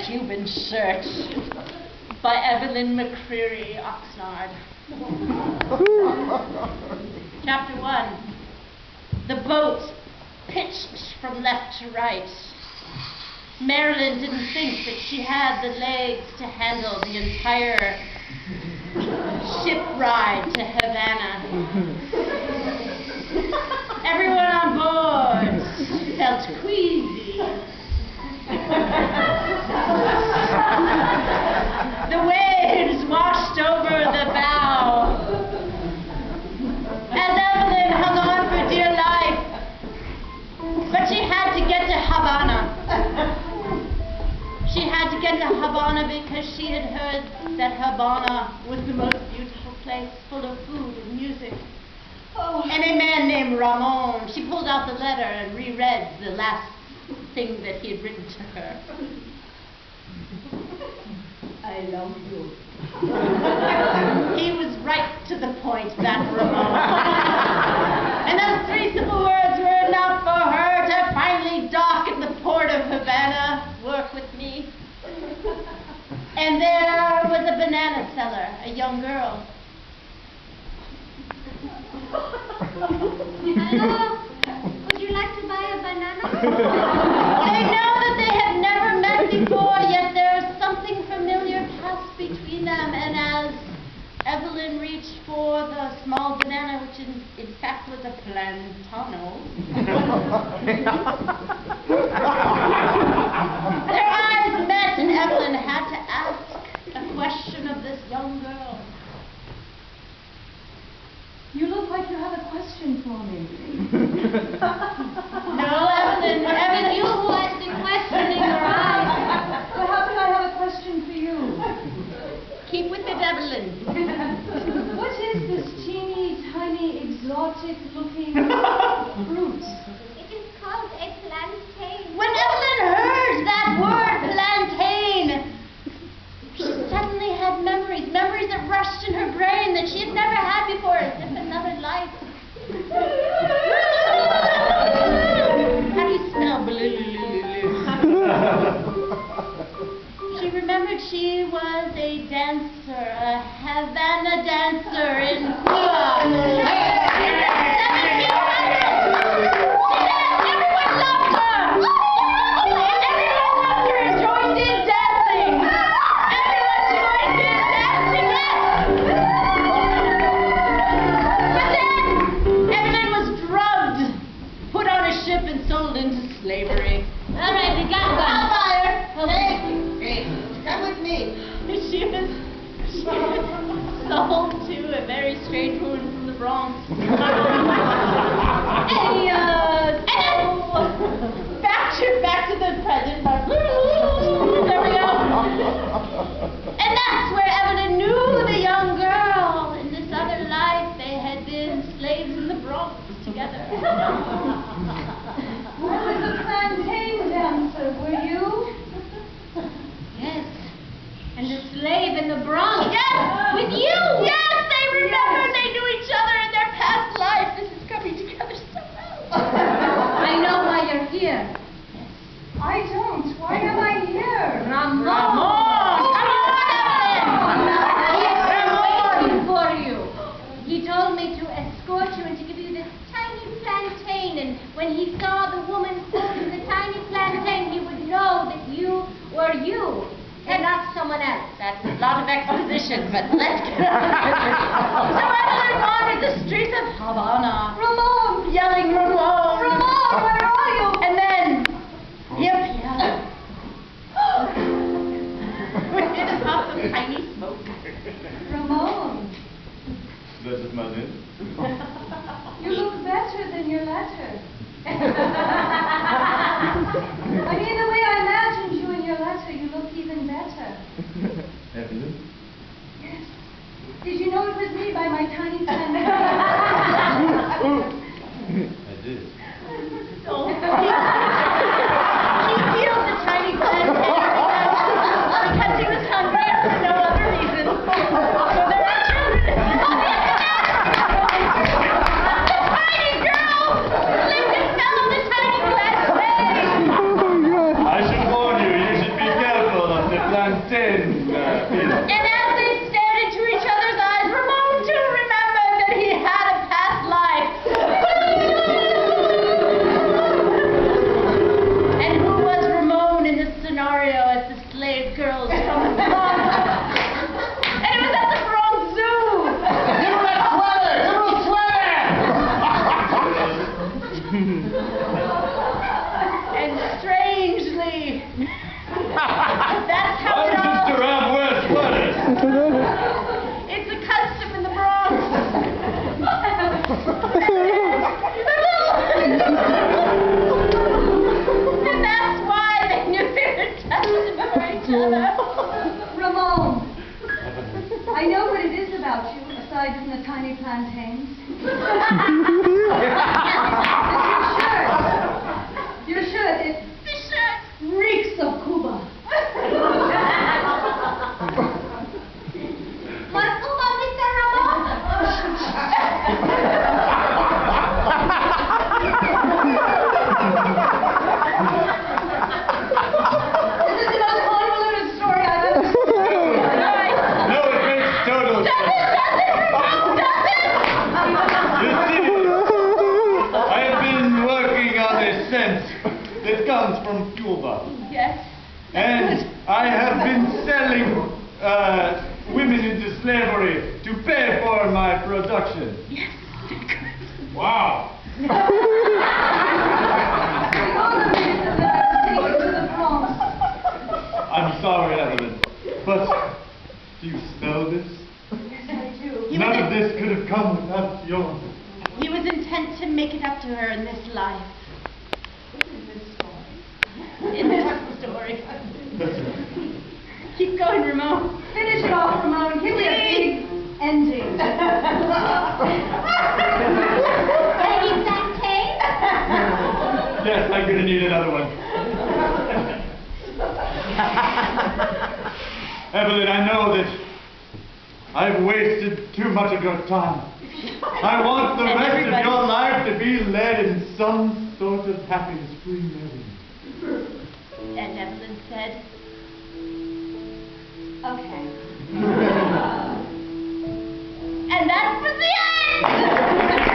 Cuban shirt by Evelyn McCreary Oxnard. Chapter 1. The boat pitched from left to right. Marilyn didn't think that she had the legs to handle the entire ship ride to Havana. Everyone on board felt queasy. The waves washed over the bow. As Evelyn hung on for dear life, but she had to get to Havana. She had to get to Havana because she had heard that Havana was the most beautiful place, full of food and music. And a man named Ramon, she pulled out the letter and reread the last thing that he had written to her. I love you. He was right to the point, that Ramon. And those 3 simple words were enough for her to finally dock in the port of Havana, work with me. And there was a banana seller, a young girl. Hello, would you like to buy a banana? They know that they have never met before, yet there's something familiar passed between them, and as Evelyn reached for the small banana, which in fact was a plantano, their eyes met, and Evelyn had to ask a question of this young girl. You look like you have a question for me. No, Evelyn, you who has the question in your eyes. Well, how can I have a question for you? Keep with it, Evelyn. What is this teeny, tiny, exotic-looking fruit? It is called a plantain. When Evelyn heard that word, plantain, she suddenly had memories that rushed in her brain that she had never had before, as if another life. How do you spell She remembered she was a dancer, a Havana dancer in Cuba. And sold into slavery. All right, we got one. I'll buy her. Hey, come with me. She was sold to a very strange woman from the Bronx. Back to the present. There we go. And that's where Evelyn knew the young girl. In this other life, they had been slaves in the Bronx together. I was a plantain dancer, were you? Yes. And a slave in the Bronx. Yes! With you! Yes! They remember they knew each other in their past life. This is coming together so well. I know why you're here. I don't. Why am I here? Ramon! Come on! He is waiting for you. He told me to escort you and to give you this tiny plantain, and when he saw the woman holding the tiny plantain, he would know that you were you and not someone else. That's a lot of exposition, but let's get on. So Evelyn wandered the streets of Havana, Ramon! yelling, Ramon! Ramon, where are you? And then, he appeared. With a puff of tiny smoke. Ramon, This is my name. you look better than your letter. I mean, the way I imagined you in your letter, you look even better. Evelyn? Yes. Did you know it was me by my tiny plantain? I did. So, he peeled the tiny plantain because he was hungry and for no other reason. So there were children. The tiny girl slipped and fell on the tiny plantain. I should warn you, you should be careful. each other. Ramon, I know what it is about you, aside from the tiny plantains. Your shirt, it reeks of Cuba. What Cuba, Mr. Ramon? This is the most convoluted story I've ever seen. No, it makes total sense. You see, I have been working on a scent that comes from Cuba. Yes. And I have been selling women into slavery to pay for my production. Yes. Wow. The other reason that I was taken to the Bronx. I'm sorry, Evelyn, but do you smell this? Yes, I do. None of this could have come without your... He was intent to make it up to her in this life. In this story. Keep going, Ramon. Finish it off, Ramon. Give me a big ending. Tiny plantain? Yes, I'm gonna need another one. Evelyn, I know that I've wasted too much of your time. I want the And rest of everybody. your life to be led in some sort of happiness-free marriage.